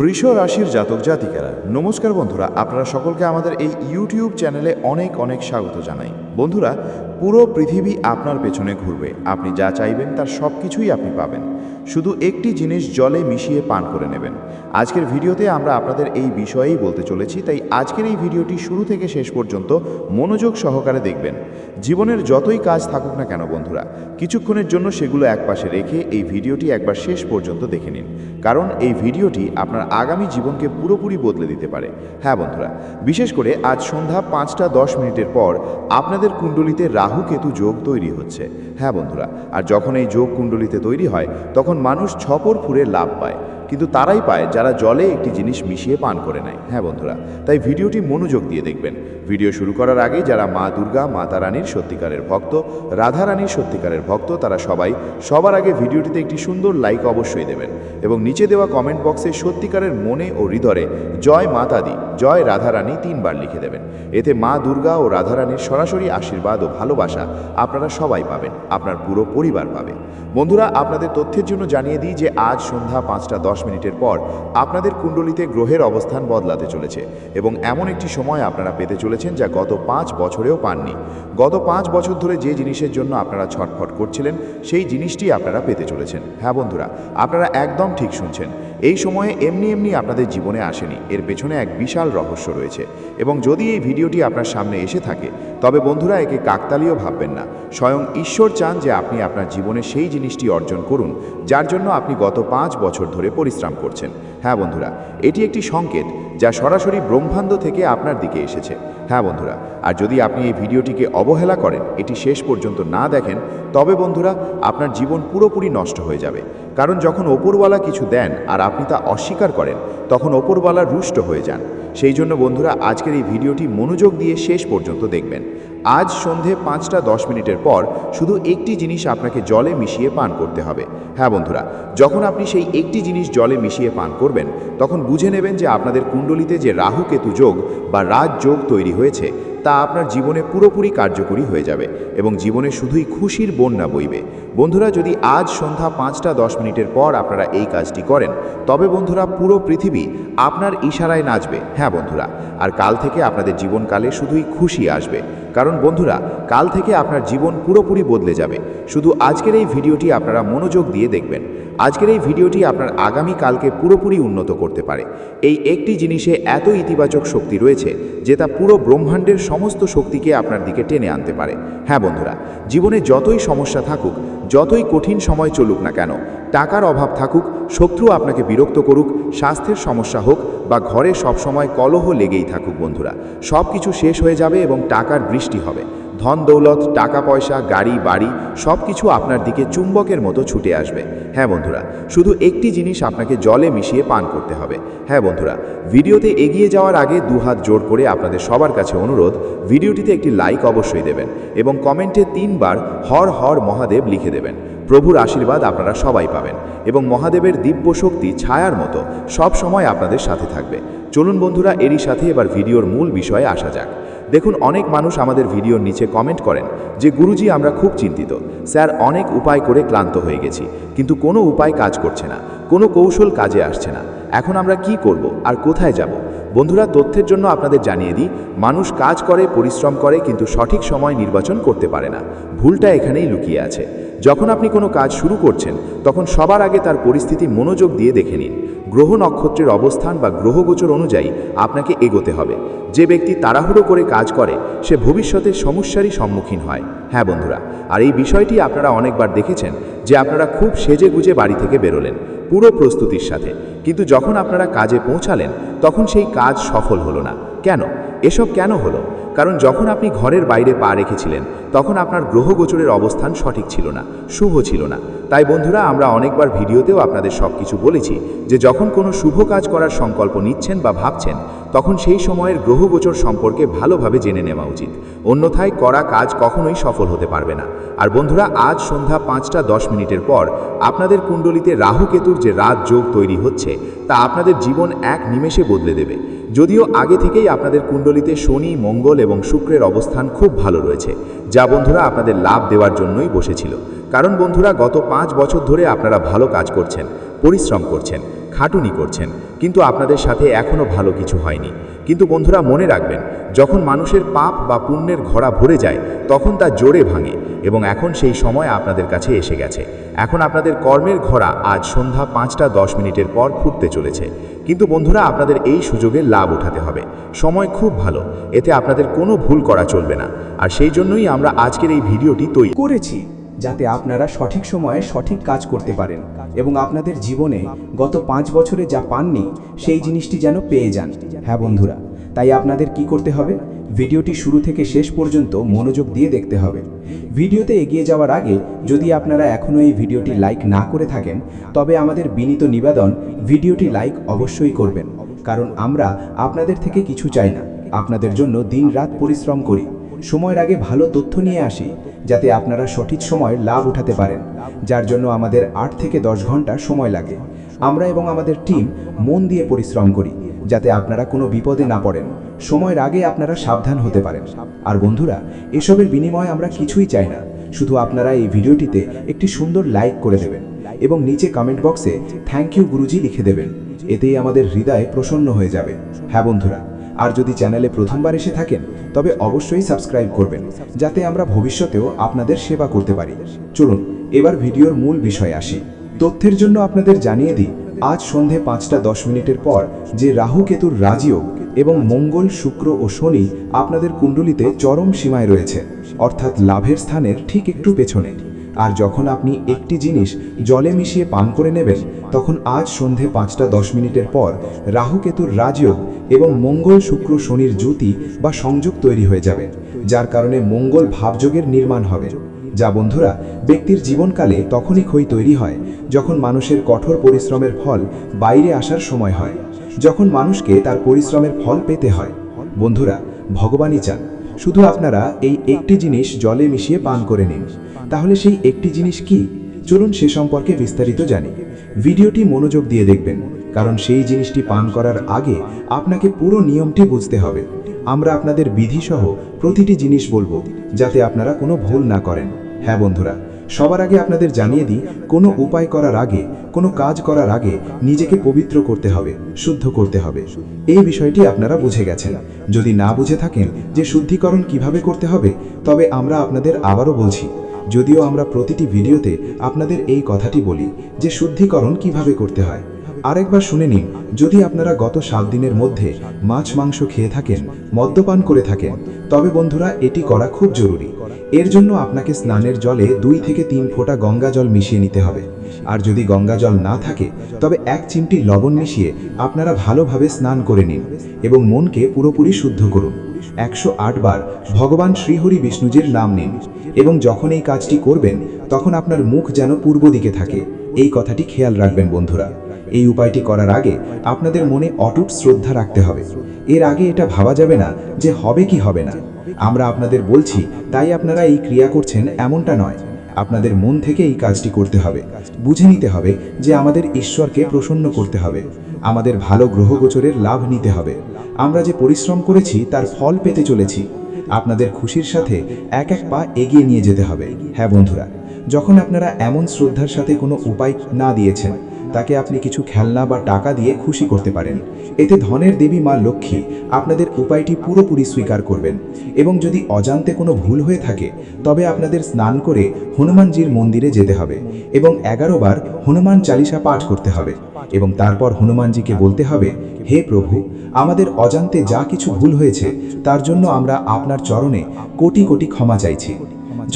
বৃষ রাশির জাতক জাতিকারা নমস্কার বন্ধুরা, আপনারা সকলকে আমাদের এই ইউটিউব চ্যানেলে অনেক অনেক স্বাগত জানাই। বন্ধুরা, পুরো পৃথিবী আপনার পেছনে ঘুরবে, আপনি যা চাইবেন তার সব কিছুই আপনি পাবেন। শুধু একটি জিনিস জলে মিশিয়ে পান করে নেবেন। আজকের ভিডিওতে আমরা আপনাদের এই বিষয়েই বলতে চলেছি, তাই আজকের এই ভিডিওটি শুরু থেকে শেষ পর্যন্ত মনোযোগ সহকারে দেখবেন। জীবনের যতই কাজ থাকুক না কেন বন্ধুরা, কিছুক্ষণের জন্য সেগুলো একপাশে রেখে এই ভিডিওটি একবার শেষ পর্যন্ত দেখে নিন, কারণ এই ভিডিওটি আপনার আগামী জীবনকে পুরোপুরি বদলে দিতে পারে। হ্যাঁ বন্ধুরা, বিশেষ করে আজ সন্ধ্যা 5:10 পর আপনাদের কুণ্ডলিতে রাহু কেতু যোগ তৈরি হচ্ছে। হ্যাঁ বন্ধুরা, আর যখন এই যোগ কুণ্ডলিতে তৈরি হয় তখন মানুষ ছপর ফুরে লাভ পায়, কিন্তু তারাই পায় যারা জলে একটি জিনিস মিশিয়ে পান করে নেয়। হ্যাঁ বন্ধুরা, তাই ভিডিওটি মনোযোগ দিয়ে দেখবেন। ভিডিও শুরু করার আগে যারা মা দুর্গা, মাতা রানীর সত্যিকারের ভক্ত, রাধা রানীর সত্যিকারের ভক্ত, তারা সবাই সবার আগে ভিডিওটিতে একটি সুন্দর লাইক অবশ্যই দেবেন এবং নিচে দেওয়া কমেন্ট বক্সে সত্যিকারের মনে ও হৃদয়ে জয় মাতা দি, জয় রাধা রানী 3 বার লিখে দেবেন। এতে মা দুর্গা ও রাধা রানীর সরাসরি আশীর্বাদ ও ভালোবাসা আপনারা সবাই পাবেন, আপনার পুরো পরিবার পাবে। বন্ধুরা, আপনাদের তথ্যের জন্য জানিয়ে দিই যে আজ সন্ধ্যা 5:10 পর আপনাদের কুণ্ডলিতে গ্রহের অবস্থান বদলাতে চলেছে এবং এমন একটি সময় আপনারা পেতে চলেছেন যা গত 5 বছরেও পাননি। গত 5 বছর ধরে যে জিনিসের জন্য আপনারা ছটফট করছিলেন সেই জিনিসটি আপনারা পেতে চলেছেন। হ্যাঁ বন্ধুরা, আপনারা একদম ঠিক শুনছেন। এই সময়ে এমনি এমনি আপনাদের জীবনে আসেনি, এর পেছনে এক বিশাল রহস্য রয়েছে এবং যদি এই ভিডিওটি আপনার সামনে এসে থাকে তবে বন্ধুরা একে কাকতালীয় ভাববেন না। স্বয়ং ঈশ্বর চান যে আপনি আপনার জীবনে সেই জিনিসটি অর্জন করুন যার জন্য আপনি গত 5 বছর ধরে পরিশ্রম করছেন। হ্যাঁ বন্ধুরা, এটি একটি সংকেত যা সরাসরি ব্রহ্মাণ্ড থেকে আপনার দিকে এসেছে। হ্যাঁ বন্ধুরা, আর যদি আপনি এই ভিডিওটিকে অবহেলা করেন, এটি শেষ পর্যন্ত না দেখেন, তবে বন্ধুরা আপনার জীবন পুরোপুরি নষ্ট হয়ে যাবে। কারণ যখন ওপরওয়ালা কিছু দেন আর আপনি তা অস্বীকার করেন, তখন ওপরওয়ালা রুষ্ট হয়ে যান। সেই জন্য বন্ধুরা আজকের এই ভিডিওটি মনোযোগ দিয়ে শেষ পর্যন্ত দেখবেন। আজ সন্ধে 5:10 পর শুধু একটি জিনিস আপনাকে জলে মিশিয়ে পান করতে হবে। হ্যাঁ বন্ধুরা, যখন আপনি সেই একটি জিনিস জলে মিশিয়ে পান করবেন তখন বুঝে নেবেন যে আপনাদের কুণ্ডলিতে যে রাহু কেতু যোগ বা রাজ যোগ তৈরি হয়েছে তা আপনার জীবনে পুরোপুরি কার্যকরী হয়ে যাবে এবং জীবনে শুধুই খুশির বন্যা বইবে। বন্ধুরা, যদি আজ সন্ধ্যা 5:10 পর আপনারা এই কাজটি করেন তবে বন্ধুরা পুরো পৃথিবী আপনার ইশারায় নাচবে। হ্যাঁ বন্ধুরা, আর কাল থেকে আপনাদের জীবনকালে শুধুই খুশি আসবে, কারণ বন্ধুরা কাল থেকে আপনার জীবন পুরোপুরি বদলে যাবে। শুধু আজকের এই ভিডিওটি আপনারা মনোযোগ দিয়ে দেখবেন। আজকের এই ভিডিওটি আপনার আগামী কালকে পুরোপুরি উন্নত করতে পারে। এই একটি জিনিসে এত ইতিবাচক শক্তি রয়েছে যে তা পুরো ব্রহ্মাণ্ডের সমস্ত শক্তিকে আপনার দিকে টেনে আনতে পারে। হ্যাঁ বন্ধুরা, জীবনে যতই সমস্যা থাকুক, যতই কঠিন সময় চলুক না কেন, টাকার অভাব থাকুক, শত্রু আপনাকে বিরক্ত করুক, স্বাস্থ্যের সমস্যা হোক বা ঘরে সবসময় কলহ লেগেই থাকুক বন্ধুরা, সব কিছু শেষ হয়ে যাবে এবং টাকার বৃষ্টি হবে। ধন দৌলত, টাকা পয়সা, গাড়ি বাড়ি সব কিছু আপনার দিকে চুম্বকের মতো ছুটে আসবে। হ্যাঁ বন্ধুরা, শুধু একটি জিনিস আপনাকে জলে মিশিয়ে পান করতে হবে। হ্যাঁ বন্ধুরা, ভিডিওতে এগিয়ে যাওয়ার আগে 2 হাত জোর করে আপনাদের সবার কাছে অনুরোধ, ভিডিওটিতে একটি লাইক অবশ্যই দেবেন এবং কমেন্টে 3 বার হর হর মহাদেব লিখে দেবেন। প্রভুর আশীর্বাদ আপনারা সবাই পাবেন এবং মহাদেবের দিব্য শক্তি ছায়ার মতো সব সময় আপনাদের সাথে থাকবে। চলুন বন্ধুরা, এরই সাথে এবার ভিডিওর মূল বিষয়ে আসা যাক। দেখুন, অনেক মানুষ আমাদের ভিডিওর নিচে কমেন্ট করেন যে গুরুজি আমরা খুব চিন্তিত, স্যার অনেক উপায় করে ক্লান্ত হয়ে গেছি, কিন্তু কোনো উপায় কাজ করছে না, কোনো কৌশল কাজে আসছে না, এখন আমরা কি করব আর কোথায় যাব? বন্ধুরা, তথ্যের জন্য আপনাদের জানিয়ে দিই, মানুষ কাজ করে, পরিশ্রম করে, কিন্তু সঠিক সময় নির্বাচন করতে পারে না। ভুলটা এখানেই লুকিয়ে আছে। যখন আপনি কোনো কাজ শুরু করছেন তখন সবার আগে তার পরিস্থিতি মনোযোগ দিয়ে দেখে নিন। গ্রহ নক্ষত্রের অবস্থান বা গ্রহগোচর অনুযায়ী আপনাকে এগোতে হবে। যে ব্যক্তি তাড়াহুড়ো করে কাজ করে সে ভবিষ্যতে সমস্যারই সম্মুখীন হয়। হ্যাঁ বন্ধুরা, আর এই বিষয়টি আপনারা অনেকবার দেখেছেন যে আপনারা খুব সেজে গুজে বাড়ি থেকে বেরোলেন পুরো প্রস্তুতির সাথে, কিন্তু যখন আপনারা কাজে পৌঁছালেন তখন সেই কাজ সফল হলো না। কেন? এসব কেন হলো? কারণ যখন আপনি ঘরের বাইরে পা রেখেছিলেন তখন আপনার গ্রহগোচরের অবস্থান সঠিক ছিল না, শুভ ছিল না। তাই বন্ধুরা, আমরা অনেকবার ভিডিওতেও আপনাদের সব কিছু বলেছি যে যখন কোনো শুভ কাজ করার সংকল্প নিচ্ছেন বা ভাবছেন তখন সেই সময়ের গ্রহগোচর সম্পর্কে ভালোভাবে জেনে নেওয়া উচিত, অন্যথায় করা কাজ কখনোই সফল হতে পারবে না। আর বন্ধুরা, আজ সন্ধ্যা 5:10 পর আপনাদের কুণ্ডলিতে রাহু কেতুর যে রাজ যোগ তৈরি হচ্ছে তা আপনাদের জীবন এক নিমেষে বদলে দেবে। যদিও আগে থেকেই আপনাদের কুণ্ডলিতে শনি, মঙ্গল এবং শুক্রের অবস্থান খুব ভালো রয়েছে, যা বন্ধুরা আপনাদের লাভ দেওয়ার জন্যই বসেছিল। কারণ বন্ধুরা গত 5 বছর ধরে আপনারা ভালো কাজ করছেন, পরিশ্রম করছেন, খাটুনি করছেন, কিন্তু আপনাদের সাথে এখনও ভালো কিছু হয়নি। কিন্তু বন্ধুরা, মনে রাখবেন, যখন মানুষের পাপ বা পুণ্যের ঘোড়া ভরে যায় তখন তা জোরে ভাঙে, এবং এখন সেই সময় আপনাদের কাছে এসে গেছে। এখন আপনাদের কর্মের ঘোড়া আজ সন্ধ্যা 5:10 পর ফুটতে চলেছে। কিন্তু বন্ধুরা, আপনাদের এই সুযোগের লাভ উঠাতে হবে। সময় খুব ভালো, এতে আপনাদের কোনো ভুল করা চলবে না। আর সেই জন্যই আমরা আজকের এই ভিডিওটি তৈরি করেছি, যাতে আপনারা সঠিক সময়ে সঠিক কাজ করতে পারেন এবং আপনাদের জীবনে গত 5 বছরে যা পাননি সেই জিনিসটি যেন পেয়ে যান। হ্যাঁ বন্ধুরা, তাই আপনাদের কি করতে হবে? ভিডিওটি শুরু থেকে শেষ পর্যন্ত মনোযোগ দিয়ে দেখতে হবে। ভিডিওতে এগিয়ে যাওয়ার আগে যদি আপনারা এখনও এই ভিডিওটি লাইক না করে থাকেন, তবে আমাদের বিনীত নিবেদন, ভিডিওটি লাইক অবশ্যই করবেন। কারণ আমরা আপনাদের থেকে কিছু চাই না, আপনাদের জন্য দিনরাত পরিশ্রম করি, সময়ের আগে ভালো তথ্য নিয়ে আসি, যাতে আপনারা সঠিক সময় লাভ উঠাতে পারেন, যার জন্য আমাদের 8 থেকে 10 ঘন্টা সময় লাগে। আমরা এবং আমাদের টিম মন দিয়ে পরিশ্রম করি, যাতে আপনারা কোনো বিপদে না পড়েন, সময়ের আগে আপনারা সাবধান হতে পারেন। আর বন্ধুরা, এসবের বিনিময়ে আমরা কিছুই চাই না, শুধু আপনারা এই ভিডিওটিতে একটি সুন্দর লাইক করে দেবেন এবং নিচে কমেন্ট বক্সে থ্যাংক ইউ গুরুজি লিখে দেবেন। এতেই আমাদের হৃদয় প্রসন্ন হয়ে যাবে। হ্যাঁ বন্ধুরা, আর যদি চ্যানেলে প্রথমবার এসে থাকেন তবে অবশ্যই সাবস্ক্রাইব করবেন, যাতে আমরা ভবিষ্যতেও আপনাদের সেবা করতে পারি। চলুন এবার ভিডিওর মূল বিষয়ে আসি। তথ্যের জন্য আপনাদের জানিয়ে দিই, আজ সন্ধে 5:10 পর যে রাহু কেতুর রাজযোগ এবং মঙ্গল, শুক্র ও শনি আপনাদের কুণ্ডলিতে চরম সীমায় রয়েছে, অর্থাৎ লাভের স্থানের ঠিক একটু পেছনে। আর যখন আপনি একটি জিনিস জলে মিশিয়ে পান করে নেবেন, তখন আজ সন্ধে 5:10 পর রাহু কেতুর রাজযোগ এবং মঙ্গল, শুক্র, শনির জ্যোতি বা সংযোগ তৈরি হয়ে যাবে, যার কারণে মঙ্গল ভাবযোগের নির্মাণ হবে। যা বন্ধুরা, ব্যক্তির জীবনকালে তখনই ক্ষয় তৈরি হয় যখন মানুষের কঠোর পরিশ্রমের ফল বাইরে আসার সময় হয়, যখন মানুষকে তার পরিশ্রমের ফল পেতে হয়। বন্ধুরা, ভগবানই চান শুধু আপনারা এই একটি জিনিস জলে মিশিয়ে পান করে নিন। তাহলে সেই একটি জিনিস কি? চলুন সে সম্পর্কে বিস্তারিত জানি। ভিডিওটি মনোযোগ দিয়ে দেখবেন, কারণ সেই জিনিসটি পান করার আগে আপনাকে পুরো নিয়মটি বুঝতে হবে। আমরা আপনাদের বিধিসহ প্রতিটি জিনিস বলবো, যাতে আপনারা কোনো ভুল না করেন। হ্যাঁ বন্ধুরা, সবার আগে আপনাদের জানিয়ে দিই, কোনো উপায় করার আগে, কোনো কাজ করার আগে নিজেকে পবিত্র করতে হবে, শুদ্ধ করতে হবে। এই বিষয়টি আপনারা বুঝে গেছেন। যদি না বুঝে থাকেন যে শুদ্ধিকরণ কিভাবে করতে হবে, তবে আমরা আপনাদের আবারও বলছি, যদিও আমরা প্রতিটি ভিডিওতে আপনাদের এই কথাটি বলি যে শুদ্ধিকরণ কিভাবে করতে হয়। আরেকবার শুনে নিন, যদি আপনারা গত 7 দিনের মধ্যে মাছ মাংস খেয়ে থাকেন, মদ্যপান করে থাকেন, তবে বন্ধুরা এটি করা খুব জরুরি। এর জন্য আপনাকে স্নানের জলে 2 থেকে 3 ফোঁটা গঙ্গা জল মিশিয়ে নিতে হবে। আর যদি গঙ্গা জল না থাকে, তবে 1 চিমটি লবণ মিশিয়ে আপনারা ভালোভাবে স্নান করে নিন এবং মনকে পুরোপুরি শুদ্ধ করুন। 108 বার ভগবান শ্রীহরি বিষ্ণুজির নাম নিন এবং যখন এই কাজটি করবেন, তখন আপনার মুখ যেন পূর্ব দিকে থাকে। এই কথাটি খেয়াল রাখবেন বন্ধুরা। এই উপায়টি করার আগে আপনাদের মনে অটুট শ্রদ্ধা রাখতে হবে। এর আগে এটা ভাবা যাবে না যে হবে কি হবে না। আমরা আপনাদের বলছি তাই আপনারা এই ক্রিয়া করছেন এমনটা নয়। আপনাদের মন থেকে এই কাজটি করতে হবে। বুঝে নিতে হবে যে আমাদের ঈশ্বরকে প্রসন্ন করতে হবে, আমাদের ভালো গ্রহগোচরের লাভ নিতে হবে। আমরা যে পরিশ্রম করেছি তার ফল পেতে চলেছি। আপনাদের খুশির সাথে এক এক পা এগিয়ে নিয়ে যেতে হবে। হ্যাঁ বন্ধুরা, যখন আপনারা এমন শ্রদ্ধার সাথে কোনো উপায় না দিয়েছেন, তাকে আপনি কিছু খেলনা বা টাকা দিয়ে খুশি করতে পারেন। এতে ধনের দেবী মা লক্ষ্মী আপনাদের উপায়টি পুরোপুরি স্বীকার করবেন। এবং যদি অজান্তে কোনো ভুল হয়ে থাকে, তবে আপনাদের স্নান করে হনুমানজির মন্দিরে যেতে হবে এবং 11 বার হনুমান চালিসা পাঠ করতে হবে এবং তারপর হনুমানজিকে বলতে হবে, হে প্রভু, আমাদের অজান্তে যা কিছু ভুল হয়েছে তার জন্য আমরা আপনার চরণে কোটি কোটি ক্ষমা চাইছি।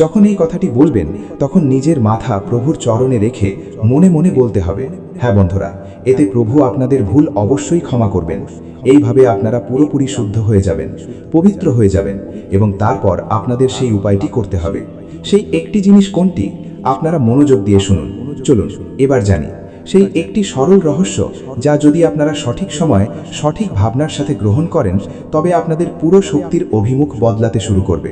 যখন এই কথাটি বলবেন, তখন নিজের মাথা প্রভুর চরণে রেখে মনে মনে বলতে হবে। হ্যাঁ বন্ধুরা, এতে প্রভু আপনাদের ভুল অবশ্যই ক্ষমা করবেন। এইভাবে আপনারা পুরোপুরি শুদ্ধ হয়ে যাবেন, পবিত্র হয়ে যাবেন এবং তারপর আপনাদের সেই উপায়টি করতে হবে। সেই একটি জিনিস কোনটি? আপনারা মনোযোগ দিয়ে শুনুন। চলুন এবার জানি সেই একটি সরল রহস্য, যা যদি আপনারা সঠিক সময় সঠিক ভাবনার সাথে গ্রহণ করেন, তবে আপনাদের পুরো শক্তির অভিমুখ বদলাতে শুরু করবে।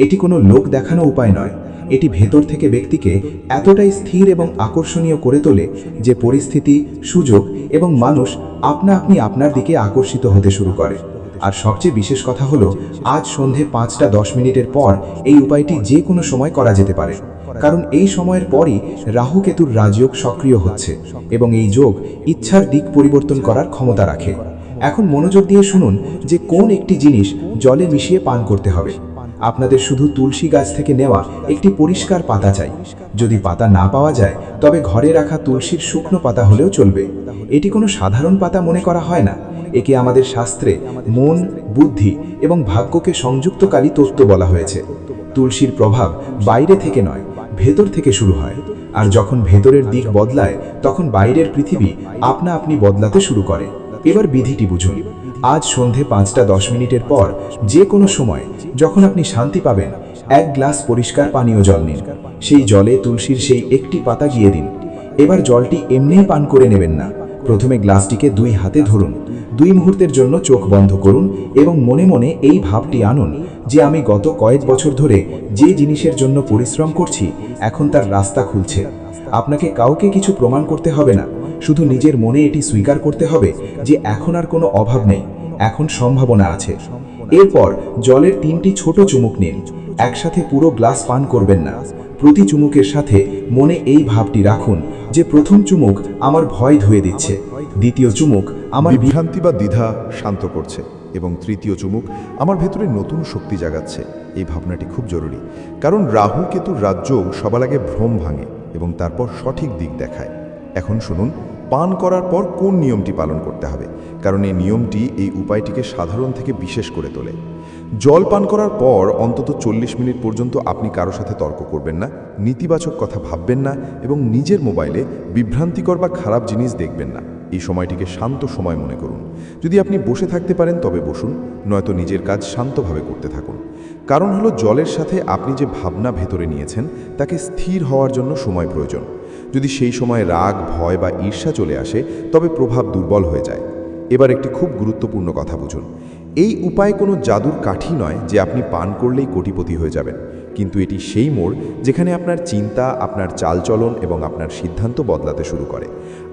এটি কোনো লোক দেখানো উপায় নয়, এটি ভেতর থেকে ব্যক্তিকে এতটাই স্থির এবং আকর্ষণীয় করে তোলে যে পরিস্থিতি, সুযোগ এবং মানুষ আপনা আপনি আপনার দিকে আকর্ষিত হতে শুরু করে। আর সবচেয়ে বিশেষ কথা হলো, আজ সন্ধে 5:10 পর এই উপায়টি যে কোনো সময় করা যেতে পারে। কারণ এই সময়ের পরই রাহু কেতুর রাজযোগ সক্রিয় হচ্ছে এবং এই যোগ ইচ্ছার দিক পরিবর্তন করার ক্ষমতা রাখে। এখন মনোযোগ দিয়ে শুনুন যে কোন একটি জিনিস জলে মিশিয়ে পান করতে হবে। আপনাদের শুধু তুলসী গাছ থেকে নেওয়া একটি পরিষ্কার পাতা চাই। যদি পাতা না পাওয়া যায় তবে ঘরে রাখা তুলসীর শুকনো পাতা হলেও চলবে। এটি কোনো সাধারণ পাতা মনে করা হয় না, একে আমাদের শাস্ত্রে মন, বুদ্ধি এবং ভাগ্যকে সংযুক্তকারী তত্ত্ব বলা হয়েছে। তুলসীর প্রভাব বাইরে থেকে নয়, ভেতর থেকে শুরু হয়, আর যখন ভেতরের দিক বদলায় তখন বাইরের পৃথিবী আপনা আপনি বদলাতে শুরু করে। এবার বিধিটি বুঝুন। আজ সন্ধে 5:10 পর যে কোনো সময় যখন আপনি শান্তি পাবেন, 1 গ্লাস পরিষ্কার পানীয় জল নিন। সেই জলে তুলসীর সেই একটি পাতা গিয়ে দিন। এবার জলটি এমনিই পান করে নেবেন না। প্রথমে গ্লাসটিকে 2 হাতে ধরুন, 2 মুহূর্তের জন্য চোখ বন্ধ করুন এবং মনে মনে এই ভাবটি আনুন যে আমি গত কয়েক বছর ধরে যে জিনিসের জন্য পরিশ্রম করছি এখন তার রাস্তা খুলছে। আপনাকে কাউকে কিছু প্রমাণ করতে হবে না, শুধু নিজের মনে এটি স্বীকার করতে হবে যে এখন আর কোনো অভাব নেই, এখন সম্ভাবনা আছে। এরপর জলের 3টি ছোট চুমুক নিন। একসাথে পুরো গ্লাস পান করবেন না। প্রতি চুমুকের সাথে মনে এই ভাবটি রাখুন যে প্রথম চুমুক আমার ভয় ধুয়ে দিচ্ছে, দ্বিতীয় চুমুক আমার বিভ্রান্তি বা দ্বিধা শান্ত করছে এবং তৃতীয় চুমুক আমার ভেতরে নতুন শক্তি জাগাচ্ছে। এই ভাবনাটি খুব জরুরি, কারণ রাহু কেতুর রাজযোগ সবার আগে ভ্রম ভাঙে এবং তারপর সঠিক দিক দেখায়। এখন শুনুন পান করার পর কোন নিয়মটি পালন করতে হবে, কারণ এই নিয়মটি এই উপায়টিকে সাধারণ থেকে বিশেষ করে তোলে। জল পান করার পর অন্তত 40 মিনিট পর্যন্ত আপনি কারো সাথে তর্ক করবেন না, নেতিবাচক কথা ভাববেন না এবং নিজের মোবাইলে বিভ্রান্তিকর বা খারাপ জিনিস দেখবেন না। এই সময়টিকে শান্ত সময় মনে করুন। যদি আপনি বসে থাকতে পারেন তবে বসুন, নয়তো নিজের কাজ শান্তভাবে করতে থাকুন। কারণ হলো জলের সাথে আপনি যে ভাবনা ভেতরে নিয়েছেন তাকে স্থির হওয়ার জন্য সময় প্রয়োজন। যদি সেই সময় রাগ, ভয় বা ঈর্ষা চলে আসে তবে প্রভাব দুর্বল হয়ে যায়। এবার একটি খুব গুরুত্বপূর্ণ কথা বুঝুন। এই উপায় কোনো জাদুর কাঠি নয় যে আপনি পান করলেই কোটিপতি হয়ে যাবেন, কিন্তু এটি সেই মোড় যেখানে আপনার চিন্তা, আপনার চালচলন এবং আপনার সিদ্ধান্ত বদলাতে শুরু করে।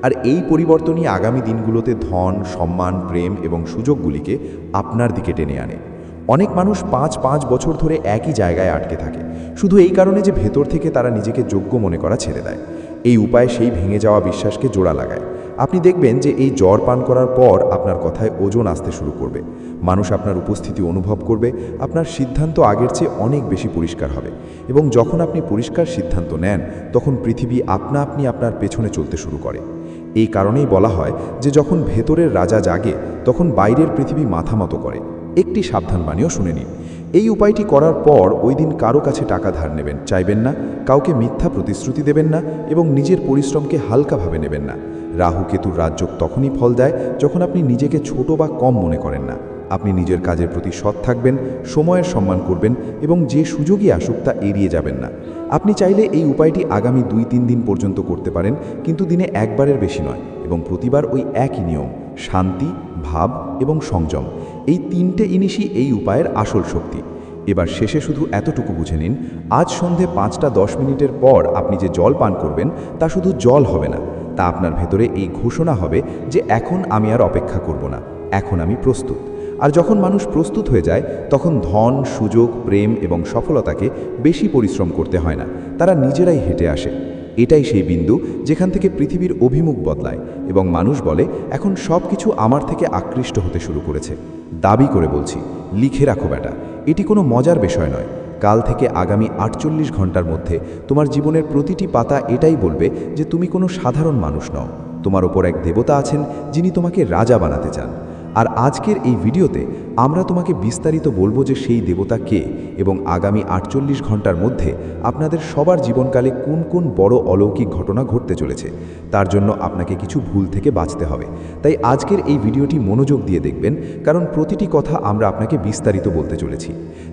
আর এই পরিবর্তনই আগামী দিনগুলোতে ধন, সম্মান, প্রেম এবং সুযোগগুলিকে আপনার দিকে টেনে আনে। অনেক মানুষ 5 বছর ধরে একই জায়গায় আটকে থাকে, শুধু এই কারণে যে ভেতর থেকে তারা নিজেকে যোগ্য মনে করা ছেড়ে দেয়। এই উপায় সেই ভেঙে যাওয়া বিশ্বাসকে জোড়া লাগায়। আপনি দেখবেন যে এই জ্বর পান করার পর আপনার কথায় ওজন আসতে শুরু করবে, মানুষ আপনার উপস্থিতি অনুভব করবে, আপনার সিদ্ধান্ত আগের চেয়ে অনেক বেশি পরিষ্কার হবে এবং যখন আপনি পরিষ্কার সিদ্ধান্ত নেন তখন পৃথিবী আপনা আপনি আপনার পেছনে চলতে শুরু করে। এই কারণেই বলা হয় যে যখন ভেতরের রাজা জাগে তখন বাইরের পৃথিবী মাথা মতো করে। একটি সাবধান বাণীও শুনে নিন। এই উপায়টি করার পর ওই দিন কারো কাছে টাকা ধার নেবেন চাইবেন না, কাউকে মিথ্যা প্রতিশ্রুতি দেবেন না এবং নিজের পরিশ্রমকে হালকাভাবে নেবেন না। রাহু কেতুর রাজযোগ তখনই ফল দেয় যখন আপনি নিজেকে ছোট বা কম মনে করেন না। আপনি নিজের কাজের প্রতি সৎ থাকবেন, সময়ের সম্মান করবেন এবং যে সুযোগই আসুক তা এড়িয়ে যাবেন না। আপনি চাইলে এই উপায়টি আগামী 2-3 দিন পর্যন্ত করতে পারেন, কিন্তু দিনে একবারের বেশি নয় এবং প্রতিবার ওই একই নিয়ম: শান্তি, ভাব এবং সংযম। এই 3টে জিনিসই এই উপায়ের আসল শক্তি। এবার শেষে শুধু এতটুকু বুঝে নিন, আজ সন্ধে 5:10 পর আপনি যে জল পান করবেন তা শুধু জল হবে না, তা আপনার ভেতরে এই ঘোষণা হবে যে এখন আমি আর অপেক্ষা করব না, এখন আমি প্রস্তুত। আর যখন মানুষ প্রস্তুত হয়ে যায় তখন ধন, সুযোগ, প্রেম এবং সফলতাকে বেশি পরিশ্রম করতে হয় না, তারা নিজেরাই হেঁটে আসে। এটাই সেই বিন্দু যেখান থেকে পৃথিবীর অভিমুখ বদলায় এবং মানুষ বলে এখন সব কিছু আমার থেকে আকৃষ্ট হতে শুরু করেছে। দাবি করে বলছি, লিখে রাখো বেটা, এটি কোনো মজার বিষয় নয়। কাল থেকে আগামী 48 ঘন্টার মধ্যে তোমার জীবনের প্রতিটি পাতা এটাই বলবে যে তুমি কোনো সাধারণ মানুষ নও, তোমার ওপর এক দেবতা আছেন যিনি তোমাকে রাজা বানাতে চান। আর আজকের এই ভিডিওতে আমরা তোমাকে বিস্তারিত বলবো যে সেই দেবতা কে এবং আগামী 48 ঘন্টার মধ্যে আপনাদের সবার জীবনকালে কোন কোন বড় অলৌকিক ঘটনা ঘটতে চলেছে। তার জন্য আপনাকে কিছু ভুল থেকে বাঁচতে হবে। তাই আজকের এই ভিডিওটি মনোযোগ দিয়ে দেখবেন, কারণ প্রতিটি কথা আমরা আপনাকে বিস্তারিত বলতে চলেছি।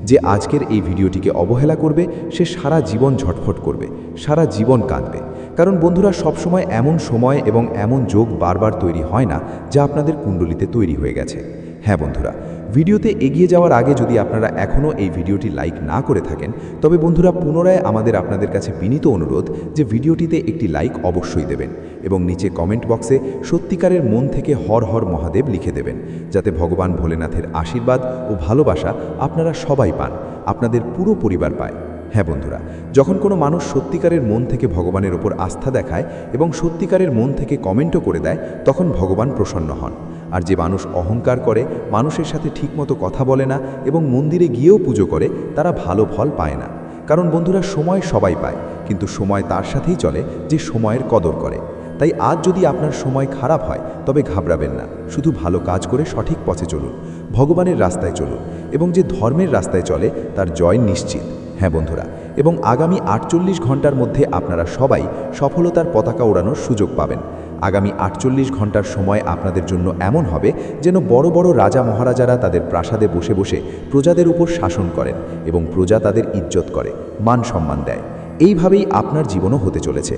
যে আজকের এই ভিডিওটিকে অবহেলা করবে সে সারা জীবন ঝটফট করবে, সারা জীবন কাঁদবে। কারণ বন্ধুরা, সবসময় এমন সময় এবং এমন যোগ বারবার তৈরি হয় না যা আপনাদের কুণ্ডলিতে তৈরি হয়ে গেছে। হ্যাঁ বন্ধুরা, ভিডিওতে এগিয়ে যাওয়ার আগে যদি আপনারা এখনও এই ভিডিওটি লাইক না করে থাকেন তবে বন্ধুরা পুনরায় আপনাদের কাছে বিনীত অনুরোধ যে ভিডিওটিতে একটি লাইক অবশ্যই দেবেন এবং নিচে কমেন্ট বক্সে সত্যিকারের মন থেকে হর হর মহাদেব লিখে দেবেন, যাতে ভগবান ভোলেনাথের আশীর্বাদ ও ভালোবাসা আপনারা সবাই পান, আপনাদের পুরো পরিবার পায়। হ্যাঁ বন্ধুরা, যখন কোনো মানুষ সত্যিকারের মন থেকে ভগবানের ওপর আস্থা দেখায় এবং সত্যিকারের মন থেকে কমেন্টও করে দেয়, তখন ভগবান প্রসন্ন হন। আর যে মানুষ অহংকার করে, মানুষের সাথে ঠিকমতো কথা বলে না এবং মন্দিরে গিয়েও পুজো করে, তারা ভালো ফল পায় না। কারণ বন্ধুরা, সময় সবাই পায়, কিন্তু সময় তার সাথেই চলে যে সময়ের কদর করে। তাই আজ যদি আপনার সময় খারাপ হয়, তবে ঘাবড়াবেন না, শুধু ভালো কাজ করে সঠিক পথে চলুন, ভগবানের রাস্তায় চলুন, এবং যে ধর্মের রাস্তায় চলে তার জয় নিশ্চিত। হ্যাঁ বন্ধুরা, এবং আগামী 48 ঘন্টার মধ্যে আপনারা সবাই সফলতার পতাকা ওড়ানোর সুযোগ পাবেন। আগামী 48 ঘন্টার সময় আপনাদের জন্য এমন হবে যেন বড় বড় রাজা মহারাজারা তাদের প্রাসাদে বসে বসে প্রজাদের উপর শাসন করেন এবং প্রজা তাদের ইজ্জত করে, মান সম্মান দেয়। এইভাবেই আপনার জীবনও হতে চলেছে।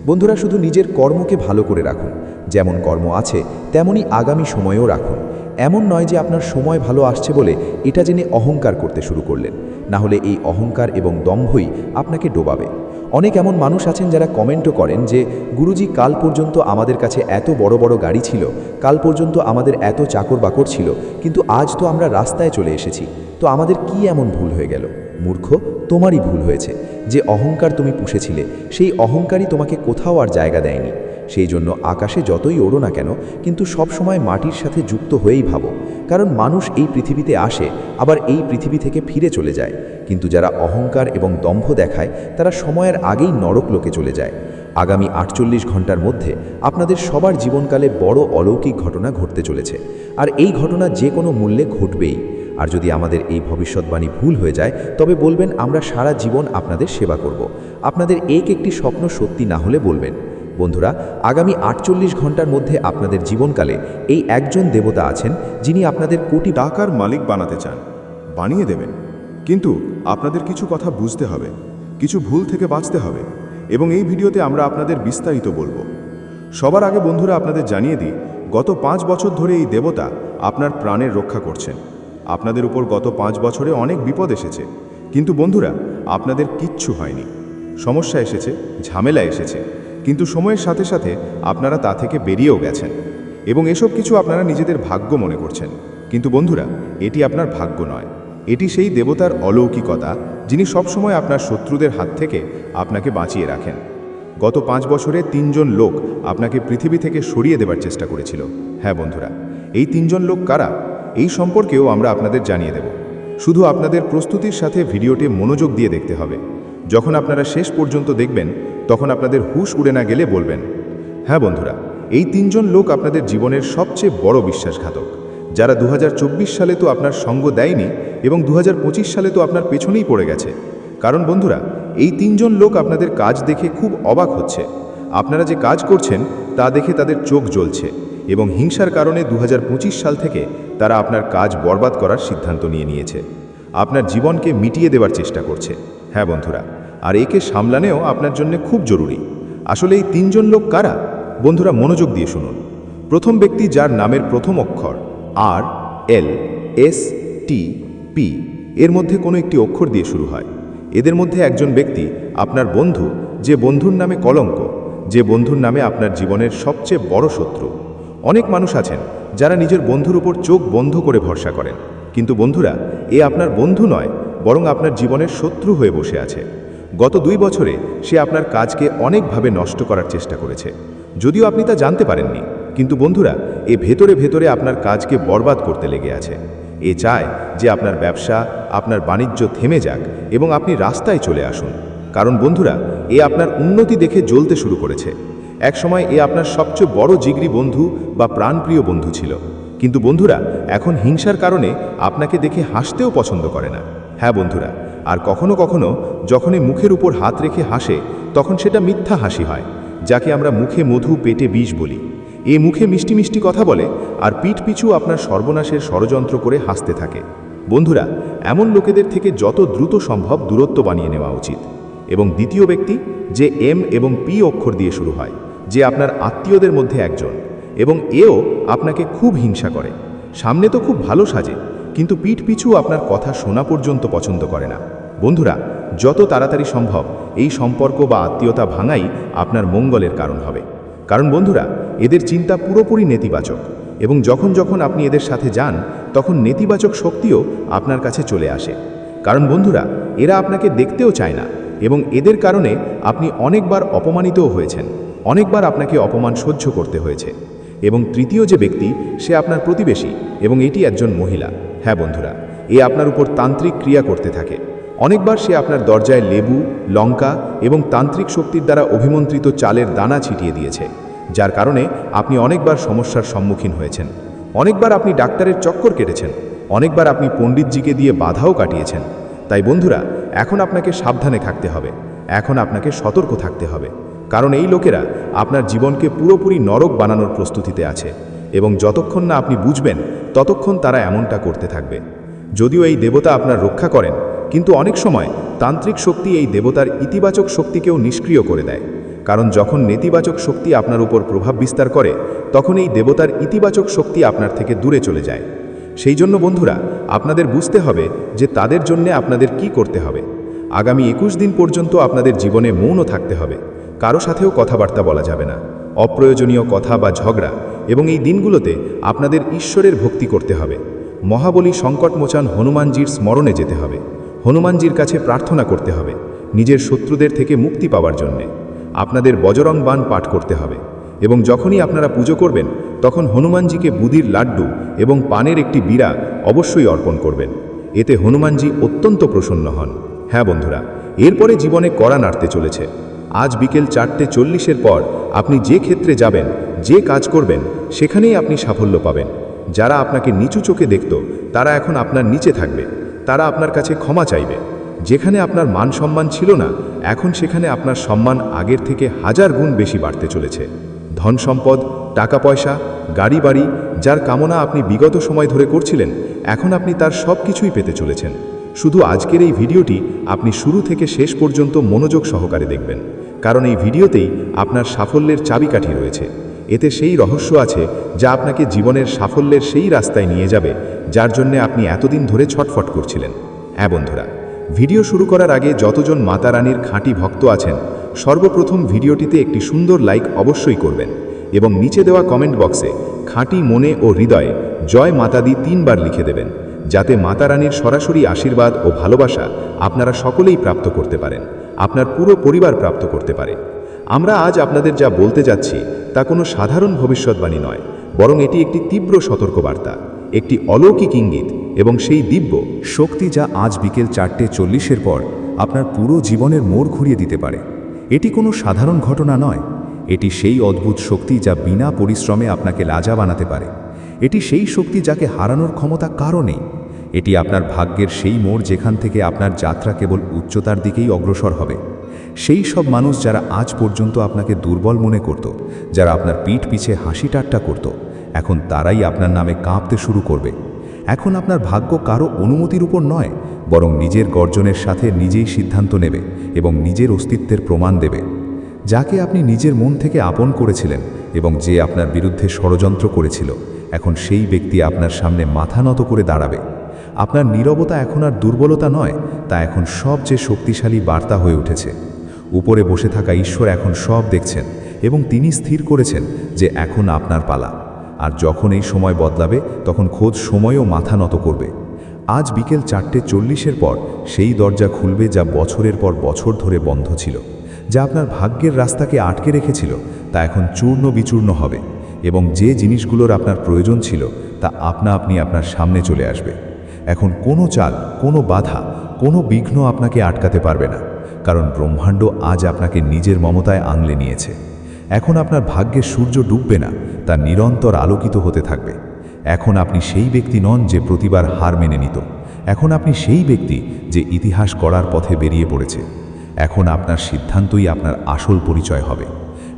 বন্ধুরা, শুধু নিজের কর্মকে ভালো করে রাখুন, যেমন কর্ম আছে তেমনই আগামী সময়েও রাখুন। এমন নয় যে আপনার সময় ভালো আসছে বলে এটা জেনে অহংকার করতে শুরু করলেন, না হলে এই অহংকার এবং দম্ভই আপনাকে ডোবাবে। অনেক এমন মানুষ আছেন যারা কমেন্টও করেন যে, গুরুজি, কাল পর্যন্ত আমাদের কাছে এত বড় বড় গাড়ি ছিল, কাল পর্যন্ত আমাদের এত চাকর বাকর ছিল, কিন্তু আজ তো আমরা রাস্তায় চলে এসেছি, তো আমাদের কি এমন ভুল হয়ে গেল? মূর্খ, তোমারই ভুল হয়েছে। যে অহংকার তুমি পুষেছিলে, সেই অহংকারই তোমাকে কোথাও আর জায়গা দেয়নি। সেই জন্য আকাশে যতই ওড়ো না কেন, কিন্তু সব সময় মাটির সাথে যুক্ত হয়েই ভাবো। কারণ মানুষ এই পৃথিবীতে আসে, আবার এই পৃথিবী থেকে ফিরে চলে যায়, কিন্তু যারা অহংকার এবং দম্ভ দেখায় তারা সময়ের আগেই নরক লোকে চলে যায়। আগামী 48 ঘন্টার মধ্যে আপনাদের সবার জীবনকালে বড় অলৌকিক ঘটনা ঘটতে চলেছে, আর এই ঘটনা যে কোনো মূল্যে ঘটবেই। আর যদি আমাদের এই ভবিষ্যৎবাণী ভুল হয়ে যায়, তবে বলবেন আমরা সারা জীবন আপনাদের সেবা করব। আপনাদের একটি স্বপ্ন সত্যি না হলে বলবেন। বন্ধুরা, আগামী 48 ঘন্টার মধ্যে আপনাদের জীবনকালে এই একজন দেবতা আছেন যিনি আপনাদের কোটি টাকার মালিক বানাতে চান, বানিয়ে দেবেন। কিন্তু আপনাদের কিছু কথা বুঝতে হবে, কিছু ভুল থেকে বাঁচতে হবে, এবং এই ভিডিওতে আমরা আপনাদের বিস্তারিত বলবো। সবার আগে বন্ধুরা, আপনাদের জানিয়ে দিই, গত 5 বছর ধরে এই দেবতা আপনার প্রাণের রক্ষা করছেন। আপনাদের উপর গত 5 বছরে অনেক বিপদ এসেছে, কিন্তু বন্ধুরা, আপনাদের কিচ্ছু হয়নি। সমস্যা এসেছে, ঝামেলা এসেছে, কিন্তু সময়ের সাথে সাথে আপনারা তা থেকে বেরিয়েও গেছেন, এবং এসব কিছু আপনারা নিজেদের ভাগ্য মনে করছেন। কিন্তু বন্ধুরা, এটি আপনার ভাগ্য নয়, এটি সেই দেবতার অলৌকিকতা যিনি সবসময় আপনার শত্রুদের হাত থেকে আপনাকে বাঁচিয়ে রাখেন। গত 5 বছরে 3 জন লোক আপনাকে পৃথিবী থেকে সরিয়ে দেবার চেষ্টা করেছিল। হ্যাঁ বন্ধুরা, এই 3 জন লোক কারা, এই সম্পর্কেও আমরা আপনাদের জানিয়ে দেব। শুধু আপনাদের প্রস্তুতির সাথে ভিডিওটি মনোযোগ দিয়ে দেখতে হবে। যখন আপনারা শেষ পর্যন্ত দেখবেন, তখন আপনাদের হুঁশ উড়ে না গেলে বলবেন, হ্যাঁ বন্ধুরা, এই 3 জন লোক আপনাদের জীবনের সবচেয়ে বড় বিশ্বাসঘাতক, যারা 2024 সালে তো আপনার সঙ্গ দেয়নি এবং 2025 সালে তো আপনার পেছনেই পড়ে গেছে। কারণ বন্ধুরা, এই 3 জন লোক আপনাদের কাজ দেখে খুব অবাক হচ্ছে। আপনারা যে কাজ করছেন তা দেখে তাদের চোখ জ্বলছে, এবং হিংসার কারণে 2025 সাল থেকে তারা আপনার কাজ বরবাদ করার সিদ্ধান্ত নিয়েছে। আপনার জীবনকে মিটিয়ে দেওয়ার চেষ্টা করছে। হ্যাঁ বন্ধুরা, আর একে সামলানেও আপনার জন্য খুব জরুরি। আসলে এই 3 জন লোক কারা? বন্ধুরা, মনোযোগ দিয়ে শুনুন। প্রথম ব্যক্তি, যার নামের প্রথম অক্ষর RLSTP এর মধ্যে কোনো একটি অক্ষর দিয়ে শুরু হয়। এদের মধ্যে একজন ব্যক্তি আপনার বন্ধু, যে বন্ধুর নামে কলঙ্ক, যে বন্ধুর নামে আপনার জীবনের সবচেয়ে বড় শত্রু। অনেক মানুষ আছেন যারা নিজের বন্ধুর উপর চোখ বন্ধ করে ভরসা করেন, কিন্তু বন্ধুরা, এ আপনার বন্ধু নয়, বরং আপনার জীবনের শত্রু হয়ে বসে আছে। গত 2 বছরে সে আপনার কাজকে অনেকভাবে নষ্ট করার চেষ্টা করেছে, যদিও আপনি তা জানতে পারেননি। কিন্তু বন্ধুরা, এ ভেতরে ভেতরে আপনার কাজকে বরবাদ করতে লেগে আছে। এ চায় যে আপনার ব্যবসা, আপনার বাণিজ্য থেমে যাক এবং আপনি রাস্তায় চলে আসুন। কারণ বন্ধুরা, এ আপনার উন্নতি দেখে জ্বলতে শুরু করেছে। একসময় এ আপনার সবচেয়ে বড় জিগরি বন্ধু বা প্রাণপ্রিয় বন্ধু ছিল, কিন্তু বন্ধুরা, এখন হিংসার কারণে আপনাকে দেখে হাসতেও পছন্দ করে না। হ্যাঁ বন্ধুরা, আর কখনো কখনো যখনই মুখের উপর হাত রেখে হাসে, তখন সেটা মিথ্যা হাসি হয়, যাকে আমরা মুখে মধু পেটে বিষ বলি। এ মুখে মিষ্টি মিষ্টি কথা বলে আর পিঠ পিছু আপনার সর্বনাশের ষড়যন্ত্র করে হাসতে থাকে। বন্ধুরা, এমন লোকেদের থেকে যত দ্রুত সম্ভব দূরত্ব বানিয়ে নেওয়া উচিত। এবং দ্বিতীয় ব্যক্তি, যে M এবং P অক্ষর দিয়ে শুরু হয়, যে আপনার আত্মীয়দের মধ্যে একজন, এবং এও আপনাকে খুব হিংসা করে। সামনে তো খুব ভালো সাজে, কিন্তু পিঠ পিছু আপনার কথা শোনা পর্যন্ত পছন্দ করে না। বন্ধুরা, যত তাড়াতাড়ি সম্ভব এই সম্পর্ক বা আত্মীয়তা ভাঙাই আপনার মঙ্গলের কারণ হবে। কারণ বন্ধুরা, এদের চিন্তা পুরোপুরি নেতিবাচক, এবং যখন যখন আপনি এদের সাথে যান, তখন নেতিবাচক শক্তিও আপনার কাছে চলে আসে। কারণ বন্ধুরা, এরা আপনাকে দেখতেও চায় না এবং এদের কারণে আপনি অনেকবার অপমানিতও হয়েছেন, অনেকবার আপনাকে অপমান সহ্য করতে হয়েছে। এবং তৃতীয় যে ব্যক্তি, সে আপনার প্রতিবেশী এবং এটি একজন মহিলা। হ্যাঁ বন্ধুরা, এ আপনার উপর তান্ত্রিক ক্রিয়া করতে থাকে। অনেকবার সে আপনার দরজায় লেবু, লঙ্কা এবং তান্ত্রিক শক্তির দ্বারা অভিমন্ত্রিত চালের দানা ছিটিয়ে দিয়েছে, যার কারণে আপনি অনেকবার সমস্যার সম্মুখীন হয়েছেন। অনেকবার আপনি ডাক্তারের চক্কর কেটেছেন, অনেকবার আপনি পণ্ডিতজিকে দিয়ে বাধাও কাটিয়েছেন। তাই বন্ধুরা, এখন আপনাকে সাবধানে থাকতে হবে, এখন আপনাকে সতর্ক থাকতে হবে, কারণ এই লোকেরা আপনার জীবনকে পুরোপুরি নরক বানানোর প্রস্তুতিতে আছে এবং যতক্ষণ না আপনি বুঝবেন ততক্ষণ তারা এমনটা করতে থাকবে। যদিও এই দেবতা আপনার রক্ষা করেন, কিন্তু অনেক সময় তান্ত্রিক শক্তি এই দেবতার ইতিবাচক শক্তিকেও নিষ্ক্রিয় করে দেয়, কারণ যখন নেতিবাচক শক্তি আপনার উপর প্রভাব বিস্তার করে তখন এই দেবতার ইতিবাচক শক্তি আপনার থেকে দূরে চলে যায়। সেই জন্য বন্ধুরা, আপনাদের বুঝতে হবে যে তাদের জন্য আপনাদের কি করতে হবে। আগামী 21 দিন পর্যন্ত আপনাদের জীবনে মৌন থাকতে হবে, কারো সাথেও কথাবার্তা বলা যাবে না, অপ্রয়োজনীয় কথা বা ঝগড়া, এবং এই দিনগুলোতে আপনাদের ঈশ্বরের ভক্তি করতে হবে। মহাবলী সংকটমোচন হনুমানজির স্মরণে যেতে হবে, হনুমানজির কাছে প্রার্থনা করতে হবে নিজের শত্রুদের থেকে মুক্তি পাওয়ার জন্যে। আপনাদের বজরং বাণ পাঠ করতে হবে এবং যখনই আপনারা পুজো করবেন তখন হনুমানজিকে বুধির লাড্ডু এবং পানের একটি বিড়া অবশ্যই অর্পণ করবেন। এতে হনুমানজি অত্যন্ত প্রসন্ন হন। হ্যাঁ বন্ধুরা, এরপরে জীবনে কড়া নাড়তে চলেছে। আজ বিকেল 4:40-এর পর আপনি যে ক্ষেত্রে যাবেন, যে কাজ করবেন, সেখানেই আপনি সাফল্য পাবেন। যারা আপনাকে নিচু চোখে দেখত তারা এখন আপনার নিচে থাকবে, তারা আপনার কাছে ক্ষমা চাইবে। যেখানে আপনার মান সম্মান ছিল না, এখন সেখানে আপনার সম্মান আগের থেকে 1000 গুণ বেশি বাড়তে চলেছে। ধন সম্পদ, টাকা পয়সা, গাড়ি বাড়ি, যার কামনা আপনি বিগত সময় ধরে করছিলেন, এখন আপনি তার সব কিছুই পেতে চলেছেন। শুধু আজকের এই ভিডিওটি আপনি শুরু থেকে শেষ পর্যন্ত মনোযোগ সহকারে দেখবেন, কারণ এই ভিডিওতেই আপনার সাফল্যের চাবিকাঠি রয়েছে। এতে সেই রহস্য আছে যা আপনাকে জীবনের সাফল্যের সেই রাস্তায় নিয়ে যাবে যার জন্য আপনি এতদিন ধরে ছটফট করছিলেন। হ্যাঁ বন্ধুরা, ভিডিও শুরু করার আগে যতজন মাতা রানীর খাঁটি ভক্ত আছেন, সর্বপ্রথম ভিডিওটিতে একটি সুন্দর লাইক অবশ্যই করবেন এবং নিচে দেওয়া কমেন্ট বক্সে খাঁটি মনে ও হৃদয়ে জয় মাতা দি 3 বার লিখে দেবেন, যাতে মাতা রানীর সরাসরি আশীর্বাদ ও ভালোবাসা আপনারা সকলেই প্রাপ্ত করতে পারেন, আপনার পুরো পরিবার প্রাপ্ত করতে পারে। আমরা আজ আপনাদের যা বলতে যাচ্ছি তা কোনো সাধারণ ভবিষ্যৎবাণী নয়, বরং এটি একটি তীব্র সতর্কবার্তা, একটি অলৌকিক ইঙ্গিত এবং সেই দিব্য শক্তি যা আজ বিকেল 4:40-এর পর আপনার পুরো জীবনের মোড় ঘুরিয়ে দিতে পারে। এটি কোনো সাধারণ ঘটনা নয়, এটি সেই অদ্ভুত শক্তি যা বিনা পরিশ্রমে আপনাকে লাজা বানাতে পারে। এটি সেই শক্তি যাকে হারানোর ক্ষমতা কারও নেই। এটি আপনার ভাগ্যের সেই মোড় যেখান থেকে আপনার যাত্রা কেবল উচ্চতার দিকেই অগ্রসর হবে। সেই সব মানুষ যারা আজ পর্যন্ত আপনাকে দুর্বল মনে করত, যারা আপনার পিঠ পিছে হাসি ঠাট্টা করত, এখন তারাই আপনার নামে কাঁপতে শুরু করবে। এখন আপনার ভাগ্য কারো অনুমতির উপর নয়, বরং নিজের গর্জনের সাথে নিজেই সিদ্ধান্ত নেবে এবং নিজের অস্তিত্বের প্রমাণ দেবে। যাকে আপনি নিজের মন থেকে আপন করেছিলেন এবং যে আপনার বিরুদ্ধে ষড়যন্ত্র করেছিল, এখন সেই ব্যক্তি আপনার সামনে মাথা নত করে দাঁড়াবে। আপনার নীরবতা এখন আর দুর্বলতা নয়, তা এখন সবচেয়ে শক্তিশালী বার্তা হয়ে উঠেছে। উপরে বসে থাকা ঈশ্বর এখন সব দেখছেন এবং তিনি স্থির করেছেন যে এখন আপনার পালা। আর যখন এই সময় বদলাবে তখন খোদ সময়ও মাথা নত করবে। আজ বিকেল 4:40-এর পর সেই দরজা খুলবে যা বছরের পর বছর ধরে বন্ধ ছিল, যা আপনার ভাগ্যের রাস্তাকে আটকে রেখেছিল, তা এখন চূর্ণ বিচূর্ণ হবে এবং যে জিনিসগুলোর আপনার প্রয়োজন ছিল তা আপনা আপনি আপনার সামনে চলে আসবে। এখন কোনো চাল, কোনো বাধা, কোনো বিঘ্ন আপনাকে আটকাতে পারবে না, কারণ ব্রহ্মাণ্ড আজ আপনাকে নিজের মমতায় আঙলে নিয়েছে। এখন আপনার ভাগ্যের সূর্য ডুববে না, তা নিরন্তর আলোকিত হতে থাকবে। এখন আপনি সেই ব্যক্তি নন যে প্রতিবার হার মেনে নিত, এখন আপনি সেই ব্যক্তি যে ইতিহাস গড়ার পথে বেরিয়ে পড়েছে। এখন আপনার সিদ্ধান্তই আপনার আসল পরিচয় হবে।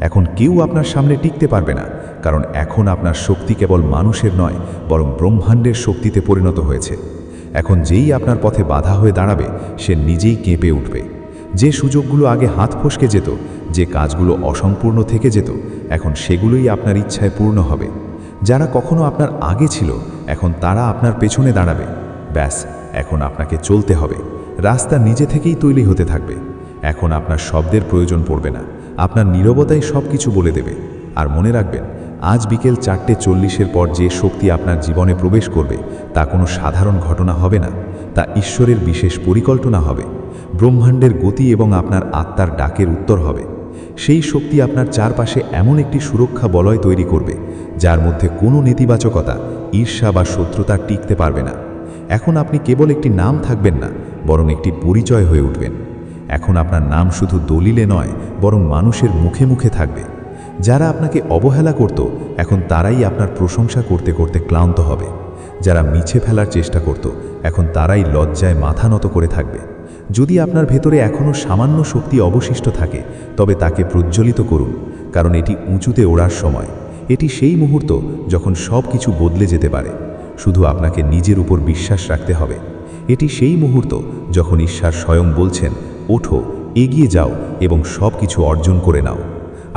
এখন কেউ আপনার সামনে টিকতে পারবে না, কারণ এখন আপনার শক্তি কেবল মানুষের নয়, বরং ব্রহ্মাণ্ডের শক্তিতে পরিণত হয়েছে। এখন যেই আপনার পথে বাধা হয়ে দাঁড়াবে, সে নিজেই কেঁপে উঠবে। যে সুযোগগুলো আগে হাত ফসকে যেত, যে কাজগুলো অসম্পূর্ণ থেকে যেত, এখন সেগুলোই আপনার ইচ্ছায় পূর্ণ হবে। যারা কখনো আপনার আগে ছিল, এখন তারা আপনার পেছনে দাঁড়াবে। ব্যাস, এখন আপনাকে চলতে হবে। রাস্তা নিজে থেকেই তৈরি হতে থাকবে। এখন আপনার শব্দের প্রয়োজন পড়বে না, আপনার নীরবতাই সব কিছু বলে দেবে। আর মনে রাখবেন, আজ বিকেল 4:40 পর যে শক্তি আপনার জীবনে প্রবেশ করবে তা কোনো সাধারণ ঘটনা হবে না, তা ঈশ্বরের বিশেষ পরিকল্পনা হবে, ব্রহ্মাণ্ডের গতি এবং আপনার আত্মার ডাকের উত্তর হবে। সেই শক্তি আপনার চারপাশে এমন একটি সুরক্ষা বলয় তৈরি করবে যার মধ্যে কোনো নেতিবাচকতা, ঈর্ষা বা শত্রুতা টিকতে পারবে না। এখন আপনি কেবল একটি নাম থাকবেন না, বরং একটি পরিচয় হয়ে উঠবেন। এখন আপনার নাম শুধু দলিলে নয়, বরং মানুষের মুখে মুখে থাকবে। যারা আপনাকে অবহেলা করত, এখন তারাই আপনার প্রশংসা করতে করতে ক্লান্ত হবে। যারা মিছে ফেলার চেষ্টা করত, এখন তারাই লজ্জায় মাথা নত করে থাকবে। যদি আপনার ভেতরে এখনও সামান্য শক্তি অবশিষ্ট থাকে, তবে তাকে প্রজ্বলিত করুন, কারণ এটি উঁচুতে ওড়ার সময়। এটি সেই মুহূর্ত যখন সব কিছু বদলে যেতে পারে। শুধু আপনাকে নিজের উপর বিশ্বাস রাখতে হবে। এটি সেই মুহূর্ত যখন ঈশ্বর স্বয়ং বলছেন, ওঠো, এগিয়ে যাও এবং সব কিছু অর্জন করে নাও।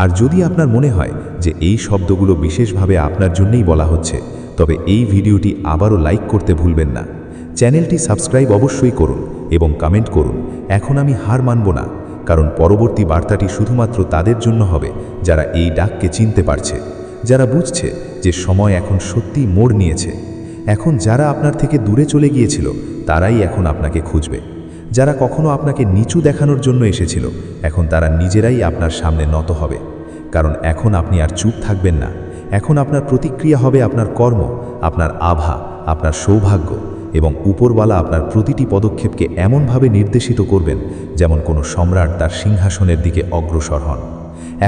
আর যদি আপনার মনে হয় যে এই শব্দগুলো বিশেষভাবে আপনার জন্যই বলা হচ্ছে, তবে এই ভিডিওটি আবারও লাইক করতে ভুলবেন না। চ্যানেলটি সাবস্ক্রাইব অবশ্যই করুন এবং কমেন্ট করুন, এখন আমি হার মানব না, কারণ পরবর্তী বার্তাটি শুধুমাত্র তাদের জন্য হবে যারা এই ডাককে চিনতে পারছে, যারা বুঝছে যে সময় এখন সত্যিই মোড় নিয়েছে। এখন যারা আপনার থেকে দূরে চলে গিয়েছিল, তারাই এখন আপনাকে খুঁজবে। যারা কখনো আপনাকে নিচু দেখানোর জন্য এসেছিল, এখন তারা নিজেরাই আপনার সামনে নত হবে। কারণ এখন আপনি আর চুপ থাকবেন না। এখন আপনার প্রতিক্রিয়া হবে আপনার কর্ম, আপনার আভা, আপনার সৌভাগ্য, এবং উপরওয়ালা আপনার প্রতিটি পদক্ষেপকে এমনভাবে নির্দেশিত করবেন যেমন কোনো সম্রাট তার সিংহাসনের দিকে অগ্রসর হন।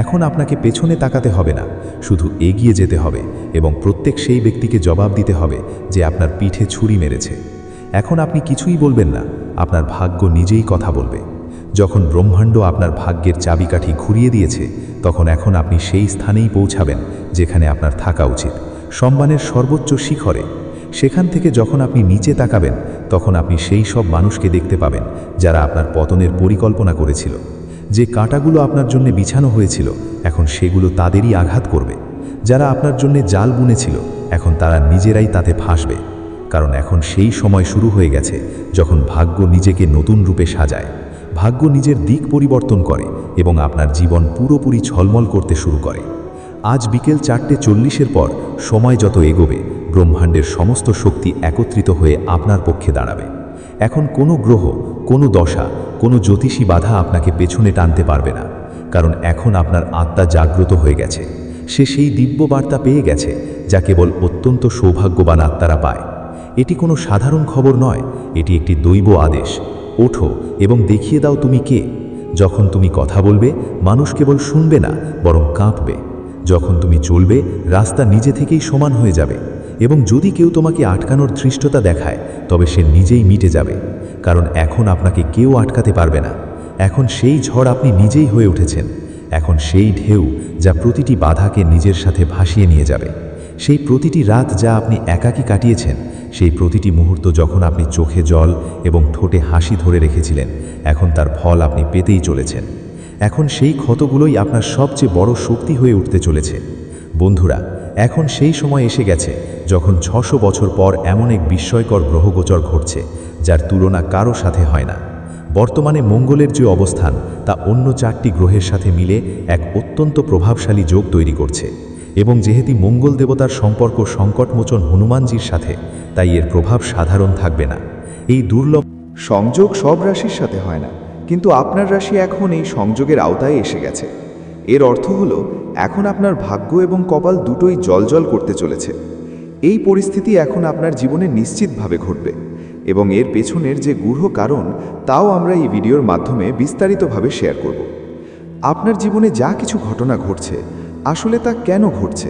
এখন আপনাকে পেছনে তাকাতে হবে না, শুধু এগিয়ে যেতে হবে এবং প্রত্যেক সেই ব্যক্তিকে জবাব দিতে হবে যে আপনার পিঠে ছুরি মেরেছে। এখন আপনি কিছুই বলবেন না, আপনার ভাগ্য নিজেই কথা বলবে। যখন ব্রহ্মাণ্ড আপনার ভাগ্যের চাবিকাঠি ঘুরিয়ে দিয়েছে, তখন এখন আপনি সেই স্থানেই পৌঁছাবেন যেখানে আপনার থাকা উচিত, সম্মানের সর্বোচ্চ শিখরে। সেখান থেকে যখন আপনি নিচে তাকাবেন, তখন আপনি সেই সব মানুষকে দেখতে পাবেন যারা আপনার পতনের পরিকল্পনা করেছিল। যে কাঁটাগুলো আপনার জন্য বিছানো হয়েছিল, এখন সেগুলো তাদেরই আঘাত করবে। যারা আপনার জন্য জাল বুনেছিল, এখন তারা নিজেরাই তাতে ফাঁসবে। কারণ এখন সেই সময় শুরু হয়ে গেছে যখন ভাগ্য নিজেকে নতুন রূপে সাজায়, ভাগ্য নিজের দিক পরিবর্তন করে এবং আপনার জীবন পুরোপুরি ঝলমল করতে শুরু করে। আজ বিকেল 4:40 পর সময় যত এগোবে, ব্রহ্মাণ্ডের সমস্ত শক্তি একত্রিত হয়ে আপনার পক্ষে দাঁড়াবে। এখন কোনো গ্রহ, কোনো দশা, কোনো জ্যোতিষী বাধা আপনাকে পেছনে টানতে পারবে না, কারণ এখন আপনার আত্মা জাগ্রত হয়ে গেছে। সে সেই দিব্য বার্তা পেয়ে গেছে যা কেবল অত্যন্ত সৌভাগ্যবান আত্মারা পায়। এটি কোনো সাধারণ খবর নয়, এটি একটি দৈব আদেশ। ওঠো এবং দেখিয়ে দাও তুমি কে। যখন তুমি কথা বলবে, মানুষ কেবল শুনবে না, বরং কাঁপবে। যখন তুমি চলবে, রাস্তা নিজে থেকেই সমান হয়ে যাবে। এবং যদি কেউ তোমাকে আটকানোর ধৃষ্টতা দেখায়, তবে সে নিজেই মিটে যাবে, কারণ এখন আপনাকে কেউ আটকাতে পারবে না। এখন সেই ঝড় আপনি নিজেই হয়ে উঠেছেন। এখন সেই ঢেউ যা প্রতিটি বাধাকে নিজের সাথে ভাসিয়ে নিয়ে যাবে। সেই প্রতিটি রাত যা আপনি একাকী কাটিয়েছেন, সেই প্রতিটি মুহূর্ত যখন আপনি চোখে জল এবং ঠোঁটে হাসি ধরে রেখেছিলেন, এখন তার ফল আপনি পেতেই চলেছেন। এখন সেই ক্ষতগুলোই আপনার সবচেয়ে বড় শক্তি হয়ে উঠতে চলেছে। বন্ধুরা, এখন সেই সময় এসে গেছে যখন 600 বছর পর এমন এক বিস্ময়কর গ্রহগোচর ঘটছে যার তুলনা কারো সাথে হয় না। বর্তমানে মঙ্গলের যে অবস্থান, তা অন্য 4টি গ্রহের সাথে মিলে এক অত্যন্ত প্রভাবশালী যোগ তৈরি করছে। এবং যেহেতু মঙ্গল দেবতার সম্পর্ক সংকটমোচন হনুমানজির সাথে, তাই এর প্রভাব সাধারণ থাকবে না। এই দুর্লভ সংযোগ সব রাশির সাথে হয় না, কিন্তু আপনার রাশি এখন এই সংযোগের আওতায় এসে গেছে। এর অর্থ হলো এখন আপনার ভাগ্য এবং কপাল দুটোই জ্বলজ্বল করতে চলেছে। এই পরিস্থিতি এখন আপনার জীবনে নিশ্চিতভাবে ঘটবে এবং এর পেছনের যে গূঢ় কারণ, তাও আমরা এই ভিডিওর মাধ্যমে বিস্তারিতভাবে শেয়ার করব। আপনার জীবনে যা কিছু ঘটনা ঘটছে, আসলে তা কেন ঘটছে,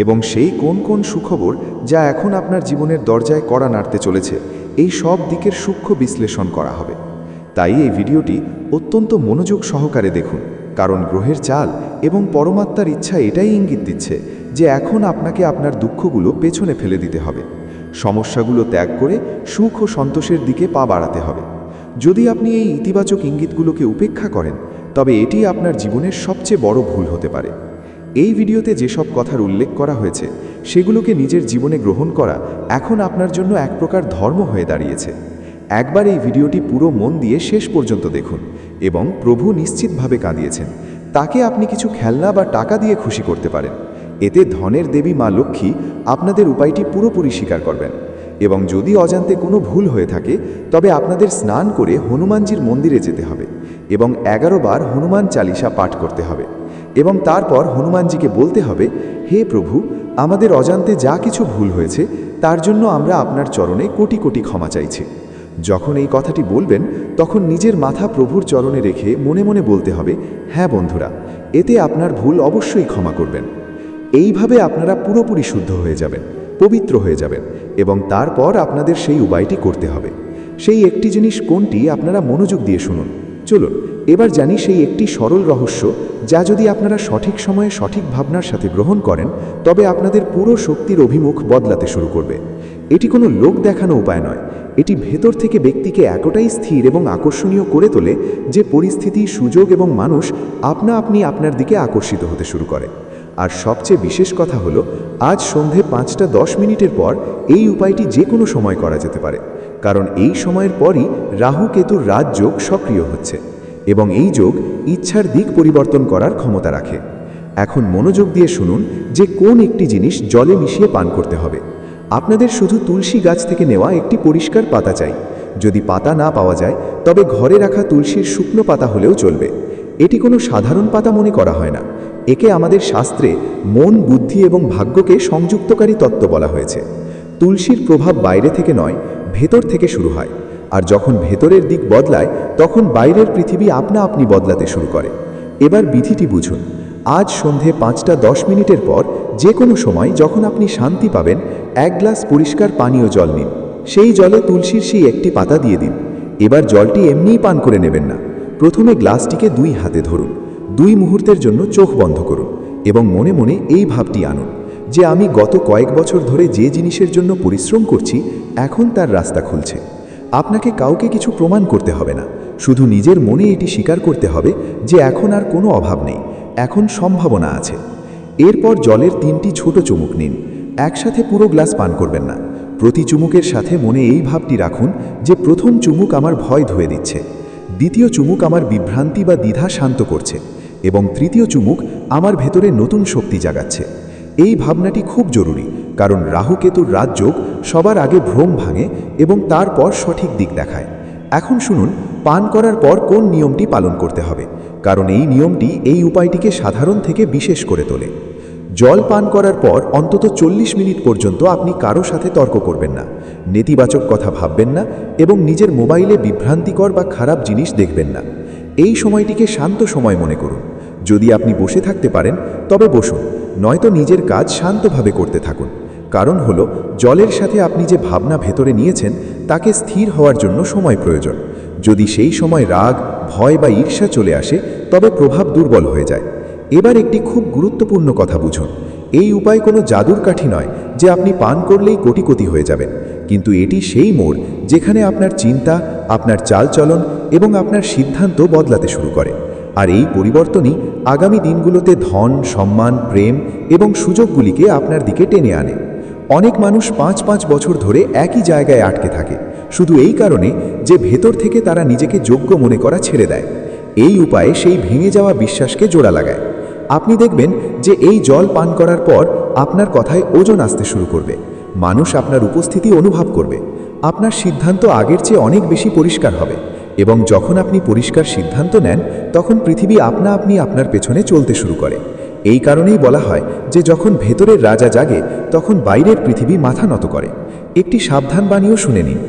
এবং সেই কোন কোন সুখবর যা এখন আপনার জীবনের দরজায় কড়া নাড়তে চলেছে, এই সব দিকের সূক্ষ্ম বিশ্লেষণ করা হবে। তাই এই ভিডিওটি অত্যন্ত মনোযোগ সহকারে দেখুন, কারণ গ্রহের চাল এবং পরমাত্মার ইচ্ছা এটাই ইঙ্গিত দিচ্ছে যে এখন আপনাকে আপনার দুঃখগুলো পেছনে ফেলে দিতে হবে, সমস্যাগুলো ত্যাগ করে সুখ ও সন্তোষের দিকে পা বাড়াতে হবে। যদি আপনি এই ইতিবাচক ইঙ্গিতগুলোকে উপেক্ষা করেন, তবে এটি আপনার জীবনের সবচেয়ে বড় ভুল হতে পারে। এই ভিডিওতে যেসব কথার উল্লেখ করা হয়েছে, সেগুলোকে নিজের জীবনে গ্রহণ করা এখন আপনার জন্য এক প্রকার ধর্ম হয়ে দাঁড়িয়েছে। একবার এই ভিডিওটি পুরো মন দিয়ে শেষ পর্যন্ত দেখুন এবং প্রভু নিশ্চিতভাবে কাঁদিয়েছেন, তাকে আপনি কিছু খেলনা বা টাকা দিয়ে খুশি করতে পারেন। এতে ধনের দেবী মা লক্ষ্মী আপনাদের উপায়টি পুরোপুরি স্বীকার করবেন। এবং যদি অজান্তে কোনো ভুল হয়ে থাকে তবে আপনাদের স্নান করে হনুমানজির মন্দিরে যেতে হবে এবং 11 বার হনুমান চালিসা পাঠ করতে হবে এবং তারপর হনুমানজিকে বলতে হবে, হে প্রভু, আমাদের অজান্তে যা কিছু ভুল হয়েছে তার জন্য আমরা আপনার চরণে কোটি কোটি ক্ষমা চাইছি। যখন এই কথাটি বলবেন তখন নিজের মাথা প্রভুর চরণে রেখে মনে মনে বলতে হবে, হ্যাঁ বন্ধুরা, এতে আপনার ভুল অবশ্যই ক্ষমা করবেন। এইভাবে আপনারা পুরোপুরি শুদ্ধ হয়ে যাবেন, পবিত্র হয়ে যাবেন এবং তারপর আপনাদের সেই উপায়টি করতে হবে। সেই একটি জিনিস কোনটি আপনারা মনোযোগ দিয়ে শুনুন। চলুন এবার জানি সেই একটি সরল রহস্য, যা যদি আপনারা সঠিক সময়ে সঠিক ভাবনার সাথে গ্রহণ করেন তবে আপনাদের পুরো শক্তির অভিমুখ বদলাতে শুরু করবে। এটি কোনো লোক দেখানো উপায় নয়, এটি ভেতর থেকে ব্যক্তিকে এতটাই স্থির এবং আকর্ষণীয় করে তোলে যে পরিস্থিতি, সুযোগ এবং মানুষ আপনা আপনি আপনার দিকে আকর্ষিত হতে শুরু করে। আর সবচেয়ে বিশেষ কথা হলো, আজ সন্ধে 5:10 পর এই উপায়টি যে কোনো সময় করা যেতে পারে, কারণ এই সময়ের পরই রাহু কেতুর রাজযোগ সক্রিয় হচ্ছে এবং এই যোগ ইচ্ছার দিক পরিবর্তন করার ক্ষমতা রাখে। এখন মনোযোগ দিয়ে শুনুন যে কোন একটি জিনিস জলে মিশিয়ে পান করতে হবে। আপনাদের শুধু তুলসী গাছ থেকে নেওয়া একটি পরিষ্কার পাতা চাই। যদি পাতা না পাওয়া যায় তবে ঘরে রাখা তুলসীর শুকনো পাতা হলেও চলবে। এটি কোনো সাধারণ পাতা মনে করা হয় না, একে আমাদের শাস্ত্রে মন, বুদ্ধি এবং ভাগ্যকে সংযুক্তকারী তত্ত্ব বলা হয়েছে। তুলসীর প্রভাব বাইরে থেকে নয়, ভেতর থেকে শুরু হয়, আর যখন ভেতরের দিক বদলায় তখন বাইরের পৃথিবী আপনা আপনি বদলাতে শুরু করে। এবার বিধিটি বুঝুন। আজ সন্ধে 5:10 পর যে কোনো সময় যখন আপনি শান্তি পাবেন, 1 গ্লাস পরিষ্কার পানীয় জল নিন। সেই জলে তুলসীর সেই একটি পাতা দিয়ে দিন। এবার জলটি এমনিই পান করে নেবেন না। প্রথমে গ্লাসটিকে 2 হাতে ধরুন, 2 মুহূর্তের জন্য চোখ বন্ধ করুন এবং মনে মনে এই ভাবটি আনুন যে আমি গত কয়েক বছর ধরে যে জিনিসের জন্য পরিশ্রম করছি এখন তার রাস্তা খুলছে। আপনাকে কাউকে কিছু প্রমাণ করতে হবে না, শুধু নিজের মনে এটি স্বীকার করতে হবে যে এখন আর কোনো অভাব নেই, এখন সম্ভাবনা আছে। এরপর জলের 3টি ছোট চুমুক নিন। একসাথে পুরো গ্লাস পান করবেন না। প্রতি চুমুকের সাথে মনে এই ভাবটি রাখুন যে প্রথম চুমুক আমার ভয় ধুয়ে দিচ্ছে, দ্বিতীয় চুমুক আমার বিভ্রান্তি বা দ্বিধা শান্ত করছে এবং তৃতীয় চুমুক আমার ভেতরে নতুন শক্তি জাগাচ্ছে। এই ভাবনাটি খুব জরুরি, কারণ রাহু কেতুর রাজযোগ সবার আগে ভ্রম ভাঙে এবং তারপর সঠিক দিক দেখায়। এখন শুনুন পান করার পর কোন নিয়মটি পালন করতে হবে, কারণ এই নিয়মটি এই উপায়টিকে সাধারণ থেকে বিশেষ করে তোলে। জল পান করার পর অন্তত 40 মিনিট পর্যন্ত আপনি কারো সাথে তর্ক করবেন না, নেতিবাচক কথা ভাববেন না এবং নিজের মোবাইলে বিভ্রান্তিকর বা খারাপ জিনিস দেখবেন না। এই সময়টিকে শান্ত সময় মনে করুন। যদি আপনি বসে থাকতে পারেন তবে বসুন, নয়তো নিজের কাজ শান্তভাবে করতে থাকুন। কারণ হলো জলের সাথে আপনি যে ভাবনা ভেতরে নিয়েছেন তাকে স্থির হওয়ার জন্য সময় প্রয়োজন। যদি সেই সময় রাগ, ভয় বা ঈর্ষা চলে আসে তবে প্রভাব দুর্বল হয়ে যায়। এবার একটি খুব গুরুত্বপূর্ণ কথা বুঝুন। এই উপায় কোনো জাদুর কাঠি নয় যে আপনি পান করলেই কোটিপতি হয়ে যাবেন, কিন্তু এটি সেই মোড় যেখানে আপনার চিন্তা, আপনার চালচলন এবং আপনার সিদ্ধান্ত বদলাতে শুরু করে। আর এই পরিবর্তনই আগামী দিনগুলোতে ধন, সম্মান, প্রেম এবং সুযোগগুলিকে আপনার দিকে টেনে আনে। অনেক মানুষ 5-5 বছর ধরে একই জায়গায় আটকে থাকে, শুধু এই কারণে যে ভেতর থেকে তারা নিজেকে যোগ্য মনে করা ছেড়ে দেয়। এই উপায়ে সেই ভেঙে যাওয়া বিশ্বাসকে জোড়া লাগায়। আপনি দেখবেন যে এই জল পান করার পর আপনার কথায় ওজন আসতে শুরু করবে, মানুষ আপনার উপস্থিতি অনুভব করবে, আপনার সিদ্ধান্ত আগের চেয়ে অনেক বেশি পরিষ্কার হবে এবং যখন আপনি পরিষ্কার সিদ্ধান্ত নেন তখন পৃথিবী আপনা আপনি আপনার পেছনে চলতে শুরু করে। এই কারণেই বলা হয় যে যখন ভেতরের রাজা জাগে তখন বাইরের পৃথিবী মাথা নত করে। একটি সাবধান বাণীও শুনে নিন।